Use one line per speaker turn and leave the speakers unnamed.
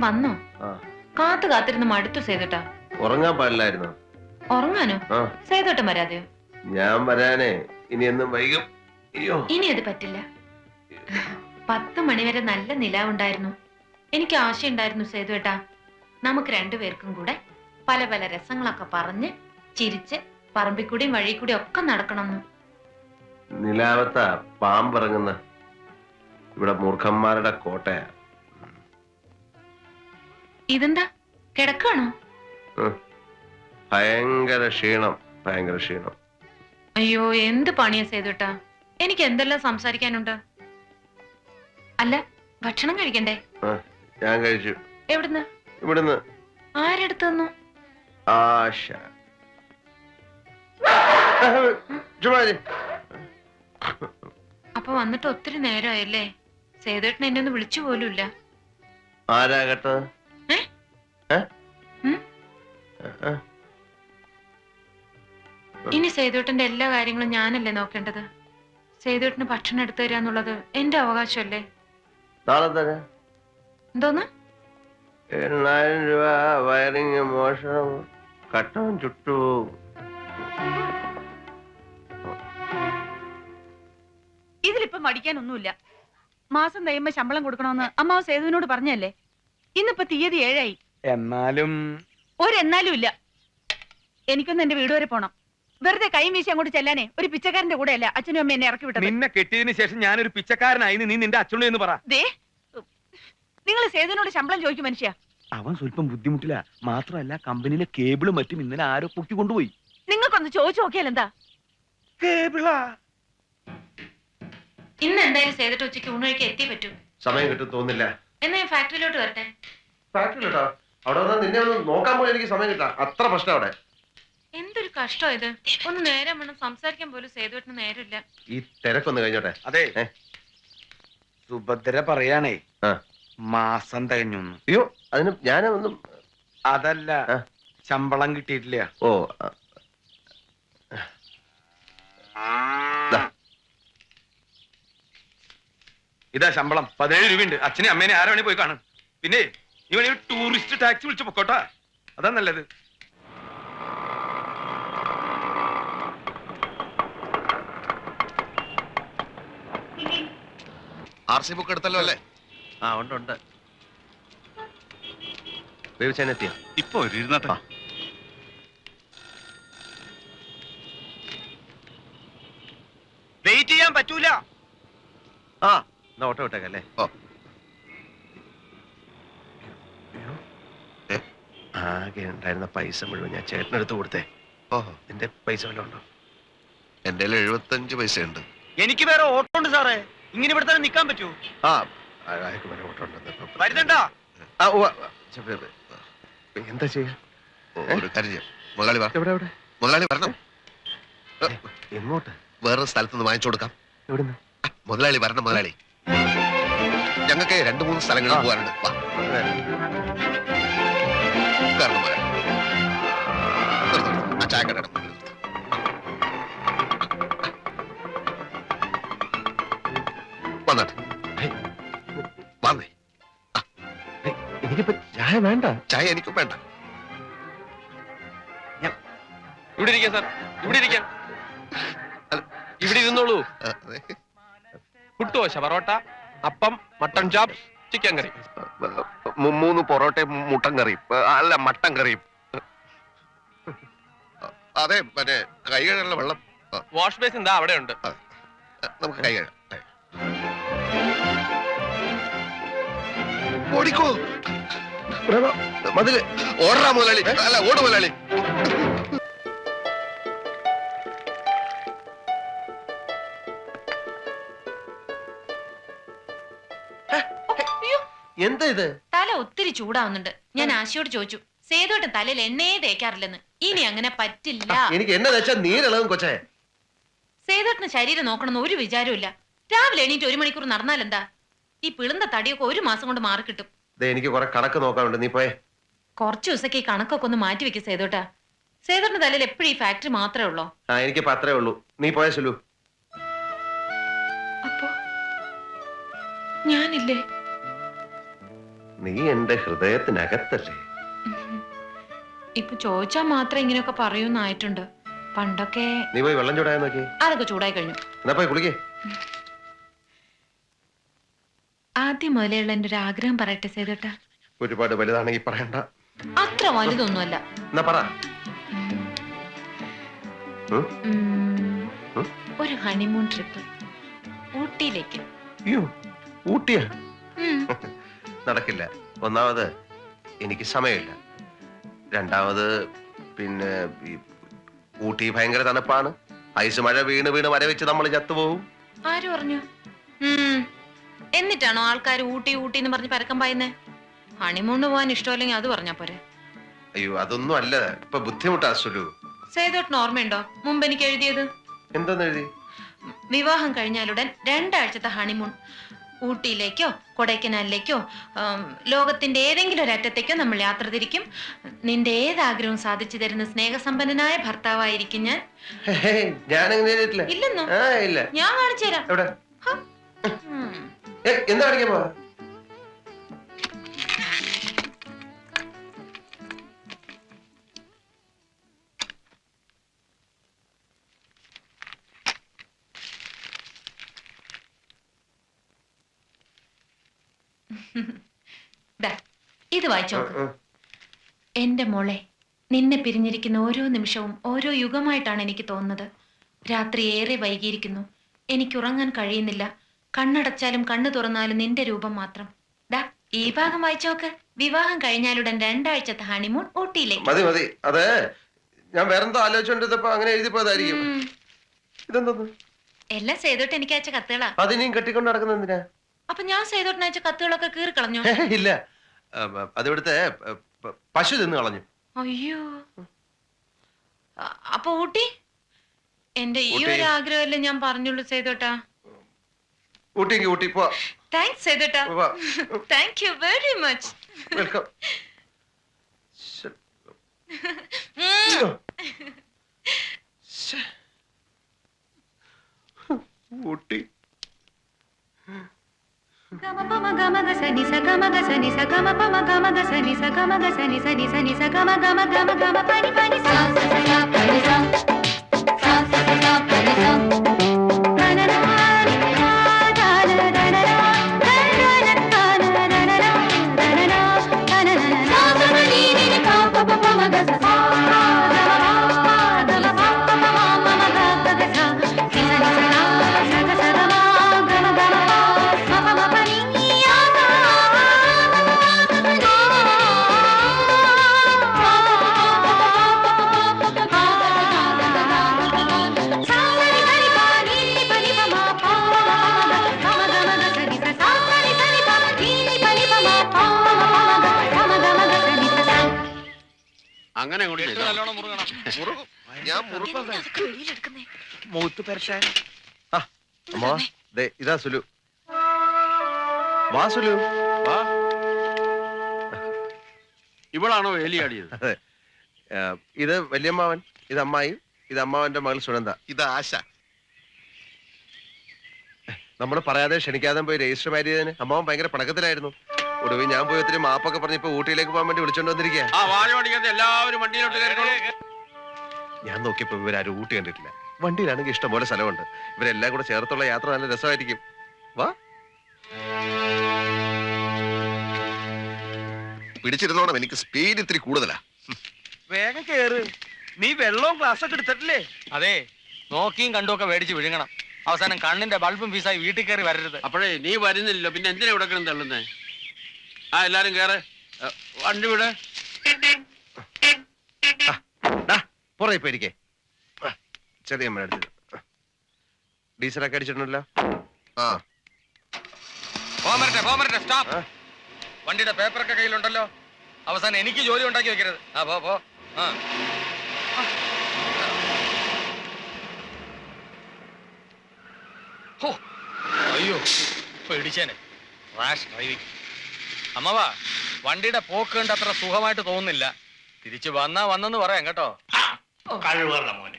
വന്നോ? കാത്തു കാത്തിരുന്ന് മടുത്തു സേതുട്ടാ.
ഉറങ്ങാൻ പാടില്ലായിരുന്നു.
ഉറങ്ങാനോ? സേതുട്ടൻ വരാതെയോ?
ഞാൻ വരാനേ ഇനി എന്നും വൈകും.
ഇനി അത് പറ്റില്ല. 10 മണിവരെ നല്ല നിലാവുണ്ടായിരുന്നു. എനിക്ക് ആശയുണ്ടായിരുന്നു സേതുവേട്ടാ, നമുക്ക് രണ്ടുപേർക്കും കൂടെ പല പല രസങ്ങളൊക്കെ പറഞ്ഞ് ചിരിച്ച് പറമ്പിക്കൂടിയും വഴിക്കൂടിയും ഒക്കെ നടക്കണമെന്ന്.
നിലാവത്ത പാമ്പിറങ്ങുന്ന ഇവിടെ മൂർഖന്മാരുടെ കോട്ടയാ.
ഇതെന്താ കിടക്കാണോ?
ഭയങ്കര ക്ഷീണം, ഭയങ്കര ക്ഷീണം.
അയ്യോ എന്ത് പണിയാ സേതുട്ടാ, എനിക്ക് എന്തെല്ലാം സംസാരിക്കാനുണ്ട്. അല്ല ഭക്ഷണം കഴിക്കണ്ടേ?
ഞാൻ കഴിച്ചു.
എവിടുന്ന്?
ഇവിടുന്ന്.
ആരെടുത്തു തന്നു?
ആശ.
അപ്പൊ വന്നിട്ട് ഒത്തിരി നേരമായല്ലേ? സേതുവേട്ടൻ എന്നെ ഒന്ന് വിളിച്ചു പോലുമില്ല.
ആരാ കേട്ടത്?
ഇനി സേതുവേട്ടന്റെ എല്ലാ കാര്യങ്ങളും ഞാനല്ലേ നോക്കേണ്ടത്? സേതുവേട്ടന് ഭക്ഷണം എടുത്തു തരാന്നുള്ളത് എന്റെ അവകാശമല്ലേ?
നാളെ തരാം.
എന്തോന്ന്?
8000 രൂപ വയറിങ് മോഷണം കട്ടവും ചുട്ടു.
ഇതിലിപ്പം മടിക്കാനൊന്നുമില്ല. മാസം തയ്യുമ്പോ ശമ്പളം കൊടുക്കണമെന്ന് അമ്മാവ് സേതുവിനോട് പറഞ്ഞല്ലേ. ഇന്നിപ്പോ തീയതി 7 ആയി.
എന്നാലും
ഒരെന്നാലും ഇല്ല. എനിക്കൊന്ന് എന്റെ വീട് വരെ പോണം. വെറുതെ കൈ വീശി അങ്ങോട്ട് ചെല്ലാനേ ഒരു പിച്ചക്കാരന്റെ കൂടെ അല്ല അച്ഛനും അമ്മ എന്നെ ഇറക്കി വിട്ടത്.
നിന്നെ കെട്ടിയതിനു ശേഷം ഞാനൊരു പിച്ചക്കാരനായി നീ നിന്റെ അച്ഛനോട് എന്ന് പറ.
നിങ്ങൾ സേതുവിനോട് ശമ്പളം ചോദിക്കും മനുഷ്യ.
അവൻ സ്വല്പം ബുദ്ധിമുട്ടില്ല. മാത്രമല്ല കമ്പനിയിലെ കേബിളും മറ്റും ഇന്നലെ ആരോ പൊക്കി കൊണ്ടുപോയി.
നിങ്ങൾക്കൊന്ന് ചോദിച്ചു നോക്കിയാൽ എന്താ?
കേബിളാ?
ഇന്ന് എന്തായാലും സേതുട്ട് ഉച്ചയ്ക്ക് ഊണ് കഴിക്കാൻ എത്തിയേ പറ്റൂ.
സമയം കിട്ടും തോന്നില്ല.
എന്നാ ഞാൻ ഫാക്ടറിയിലോട്ട് വരട്ടെ.
ഫാക്ടറിയിലോട്ടോ? അവിടെ വന്നാൽ നിന്നെ ഒന്ന് നോക്കാൻ പോലും എനിക്ക് സമയം കിട്ടാം. അത്ര പ്രശ്നം അവിടെ.
എന്തൊരു കഷ്ടം ഇത്. ഒന്ന് നേരം വേണം സംസാരിക്കാൻ പോലും സേതുവേട്ടന് നേരമില്ല.
ഈ തിരക്കൊന്ന് കഴിഞ്ഞോട്ടെ.
അതെ സുഭദ്ര പറയാണേ മാസം തികഞ്ഞു.
അയ്യോ അതിന് ഞാനൊന്നും.
അതല്ല ശമ്പളം കിട്ടിയിട്ടില്ല.
ഓ
ഇതാ ശമ്പളം 17 രൂപയുണ്ട്. അച്ഛനെ അമ്മേനെ ആരാ വേണേ പോയി കാണും. പിന്നെ ഇവനെ ടൂറിസ്റ്റ് ടാക്സി വിളിച്ചു പൊക്കോട്ടാ, അതാ നല്ലത്.
RC ബുക്ക് എടുത്തല്ലോ അല്ലേ? ആ ഉണ്ട്. വേവിച്ചാനെത്തിയ
ഇപ്പൊ ഇരുന്നട്ടെ.
വെയിറ്റ് ചെയ്യാൻ പറ്റൂല.
ആ എന്നാ ഓട്ടോ വിട്ടേക്കല്ലേ. ആകെ ഉണ്ടായിരുന്ന പൈസ മുഴുവൻ ഞാൻ ചേട്ടനെടുത്ത് കൊടുത്തേ. ഓഹോ, നിന്റെ പൈസ വല്ലതും ഉണ്ടോ?
എന്റെ 75 പൈസ ഉണ്ട്.
എനിക്ക് വേറെ ഓട്ടോ ഉണ്ട് സാറേ. ഇങ്ങനെ ഇവിടെ തന്നെ നിൽക്കാൻ പറ്റൂ?
ആ അയാൾക്ക് വേറെ ഓട്ടോ ഉണ്ടെന്ന്
വരുന്നുണ്ടാ?
എന്താ ചെയ്യാ?
ഒരു കാര്യം മുതലാളി വാ.
എവിടെ
മുതലാളി വരണം.
എങ്ങോട്ട്?
വേറൊരു സ്ഥലത്തുനിന്ന് വാങ്ങിച്ചു കൊടുക്കാം.
എവിടുന്ന്?
മുതലാളി വരണം. മുതലാളി ഞങ്ങൾക്ക് 2-3 സ്ഥലങ്ങളിൽ പോകാനുണ്ട്. വാ കാരണം മുതലാളി ആ ചായക്കട വന്നാട്ടെ. വന്നേ.
എനിക്കിപ്പോ ചായ വേണ്ട.
ചായ എനിക്കും വേണ്ട.
ഇവിടെ ഇരിക്കാം സാർ, ഇവിടെ ഇരിക്കാം. ഇവിടെ ഇരുന്നോളൂ. പുട്ടുദോശ, പൊറോട്ട, അപ്പം, മട്ടൺ ചാപ്പ്, ചിക്കൻ കറി.
3 പൊറോട്ടയും മുട്ടൻ കറിയും. അല്ല മട്ടൻ കറിയും. അതെ മറ്റേ കൈ കഴുകാനുള്ള വെള്ളം.
വാഷ് ബേസിൻ എന്താ അവിടെ ഉണ്ട്.
നമുക്ക് കൈ കഴുകാം. ഓടിക്കോ
മതില്.
ഓടാ മുതലാളി. അല്ല ഓട് മുതലാളി.
എന്താ ഇത്?
തല ഒത്തിരി ചൂടാവുന്നുണ്ട്. ഞാൻ ആശയോട് ചോദിച്ചു, സേതുവേട്ടൻ തലയിൽ എണ്ണയെ തേക്കാറില്ലെന്ന്. ഇനി അങ്ങനെ പറ്റില്ല.
എനിക്ക് എന്നെ വെച്ചാൽ നീരിളകും കൊച്ചേ.
സേതുവേട്ടന് ശരീരം നോക്കണമെന്ന് ഒരു വിചാരമില്ല. രാവിലെ എണീറ്റ് 1 മണിക്കൂർ നടന്നാൽ എന്താ? ഈ പിളുന്ന തടിയൊക്കെ 1 മാസം കൊണ്ട് മാറിക്കിട്ടും.
എനിക്ക് കുറെ കണക്ക് നോക്കാനുണ്ട്. നീ പോയേ.
കുറച്ചു ദിവസമൊക്കെ ഈ കണക്കൊക്കെ ഒന്ന് മാറ്റി വെക്കും സേതുവേട്ടാ. സേതുവേട്ടന്റെ തലയിൽ എപ്പോഴും ഈ ഫാക്ടറി മാത്രമേ ഉള്ളൂ.
എനിക്കിപ്പോ അത്രേ ഉള്ളൂ. നീ പോയ സുലു.
അപ്പോ ഞാനില്ലേ?
നീ എന്റെ ഹൃദയത്തിനകത്തല്ലേ.
ഇപ്പൊ ചോദിച്ചാ മാത്രം ഇങ്ങനെയൊക്കെ പറയൂന്നായിട്ടുണ്ട്. പണ്ടൊക്കെ
നീ പോയി വെള്ളം ചൂടാൻ നോക്കി.
അതൊക്കെ ചൂടായി കഴിഞ്ഞു.
എന്നാ പോയി കുളിക്കേ.
ആദ്യം മുതലേയുള്ള എന്റെ ഒരു ആഗ്രഹം പറയട്ടെ സേതുട്ടാ.
ഒരുപാട് വലുതാണെങ്കിൽ പറയണ്ട.
അത്ര വലുതൊന്നുമല്ല.
എന്നാ പറ.
ഒരു ഹണിമൂൺ ട്രിപ്പ് ഊട്ടിയിലേക്ക്.
അയ്യോ, ഊട്ടിയാ? നടക്കില്ല. ഒന്നാമത് എനിക്ക് സമയമില്ല. രണ്ടാമത് പിന്നെ ഊട്ടി ഭയങ്കര തണുപ്പാണ്. ഐസ് മഴ വീണ് വീണ് വര വെച്ച് നമ്മൾ ചത്തുപോകും.
ആര് പറഞ്ഞു? എന്നിട്ടാണോ ആൾക്കാർ ഊട്ടി ഊട്ടി എന്ന് പറഞ്ഞ് പരക്കം പായുന്നേ? ഹണിമൂണ് പോവാൻ ഇഷ്ടമല്ലെങ്കിൽ അത് പറഞ്ഞാ പോരെ.
അയ്യോ, അതൊന്നും അല്ല. ഇപ്പൊ ബുദ്ധിമുട്ടാ സുലു.
സേതുട്ടിന് ഓർമ്മയുണ്ടോ മുമ്പ് എനിക്ക് എഴുതിയത്?
എന്താന്ന് എഴുതി?
വിവാഹം കഴിഞ്ഞാലുടൻ 2 ആഴ്ചത്തെ ഹണിമൂൺ. ഊട്ടിയിലേക്കോ കൊടൈക്കനാലിലേക്കോ ലോകത്തിന്റെ ഏതെങ്കിലും ഒരു അറ്റത്തേക്കോ നമ്മൾ യാത്ര തിരിക്കും. നിന്റെ ഏതാഗ്രഹവും സാധിച്ചു തരുന്ന സ്നേഹസമ്പന്നനായ ഭർത്താവായിരിക്കും ഞാൻ.
ഞാനെങ്ങനെ
ഇല്ലെന്നോ?
ഇല്ല.
ഞാൻ കാണിച്ചു തരാം.
എവിടെ? എന്താ കാണിക്കാൻ പോവാ?
ഇത് വായിച്ചോ. എന്റെ മോളെ, നിന്നെ പിരിഞ്ഞിരിക്കുന്ന ഓരോ നിമിഷവും ഓരോ യുഗമായിട്ടാണ് എനിക്ക് തോന്നുന്നത്. രാത്രി ഏറെ വൈകിയിരിക്കുന്നു. എനിക്ക് ഉറങ്ങാൻ കഴിയുന്നില്ല. കണ്ണടച്ചാലും കണ്ണു തുറന്നാലും നിന്റെ രൂപം മാത്രം. ഈ ഭാഗം വായിച്ചോക്ക്. വിവാഹം കഴിഞ്ഞാലുടൻ 2 ആഴ്ചത്തെ ഹണിമൂൺ ഊട്ടിയിലേക്ക്.
മതി മതി. അതെ, ഞാൻ വേറെന്തോ ആലോചിച്ചോണ്ടിരുന്നപ്പോ അങ്ങനെ എഴുതി പോയതായിരിക്കും. ഇതെന്തോന്ന്?
എല്ലാം സേതോട്ട് എനിക്ക് അയച്ച കത്തുകളാ.
അതിനെയും കെട്ടിക്കൊണ്ട് നടക്കുന്ന എന്തിനാ?
അപ്പൊ ഞാൻ സേതോട്ടിന് അയച്ച കത്തുകളൊക്കെ കീറിക്കളഞ്ഞോ?
ഇല്ല, അതിവിടുത്തെ പശു തിന്നു കളഞ്ഞു.
അയ്യോ, അപ്പൊ ഊട്ടി? എന്റെ ഈ ഒരു ആഗ്രഹമല്ലേ ഞാൻ പറഞ്ഞുള്ളൂ സേതോട്ടാ.
ഊട്ടിക്ക് ഊട്ടി പോ.
താങ്ക്സ് സേതോട്ടാ. Thank you very much.
Welcome. Ooty.
അങ്ങനെ
ഇതാ സുലു. വാ സുലു.
ഇവളാണോ വേലിയാടിയത്?
അതെ. ഇത് വല്യമ്മാവൻ, ഇത് അമ്മായി, ഇത് അമ്മാവന്റെ മകൾ സുനന്ദ,
ഇത് ആശ.
നമ്മൾ പറയാതെ ക്ഷണിക്കാതെ പോയി രജിസ്റ്റർ മാരേജ് ചെയ്തതിന് അമ്മാവൻ ഭയങ്കര പണക്കത്തിലായിരുന്നു. ഒടുവിൽ ഞാൻ പോയി ഒത്തിരി മാപ്പൊക്കെ പറഞ്ഞ് ഇപ്പൊ ഊട്ടിയിലേക്ക് പോകാൻ വേണ്ടി വിളിച്ചോണ്ട് വന്നിരിക്കുക. ഞാൻ നോക്കിയപ്പോ ഇവരാരും ഊട്ടി കണ്ടിട്ടില്ല. വണ്ടിയിലാണെങ്കിൽ ഇഷ്ടംപോലെ സ്ഥലമുണ്ട്. ഇവരെല്ലാം കൂടെ ചേർത്തുള്ള യാത്ര നല്ല രസമായിരിക്കും. വാ.
പിടിച്ചിരുന്നോണം, എനിക്ക് സ്പീഡ് ഇത്തിരി കൂടുതലാ.
വേഗം കേറ്. നീ വെള്ളവും ഗ്ലാസ് ഒക്കെ എടുത്തിട്ടില്ലേ?
അതെ, നോക്കിയും കണ്ടുമൊക്കെ മേടിച്ച് വിഴുങ്ങണം. അവസാനം കണ്ണിന്റെ ബൾബും ഫീസായി വീട്ടിൽ കയറി വരരുത്.
അപ്പോഴേ നീ വരുന്നില്ലല്ലോ, പിന്നെ എന്തിനാ ഇവിടെ കിടന്ന് തള്ളുന്നേ? ആ, എല്ലാരും കേറ്. വണ്ടി വിടെ.
പുറകെ പോയിരിക്കേ. ചെറിയ അമ്മ അടിച്ചത് ഡീസലൊക്കെ അടിച്ചിട്ടുണ്ടല്ലോ.
സ്റ്റോപ്പ്. വണ്ടിയുടെ പേപ്പറൊക്കെ കയ്യിലുണ്ടല്ലോ. അവസാനം എനിക്ക് ജോലി ഉണ്ടാക്കി വെക്കരുത്. പോ. അയ്യോ, പേടിച്ചേനെ. Rash driving. അമ്മവാ, വണ്ടിയുടെ പോക്ക് കണ്ട് അത്ര സുഖമായിട്ട് തോന്നുന്നില്ല. തിരിച്ചു വന്നെന്ന് പറയാം കേട്ടോ.
കഴിവുള്ള മോൻ.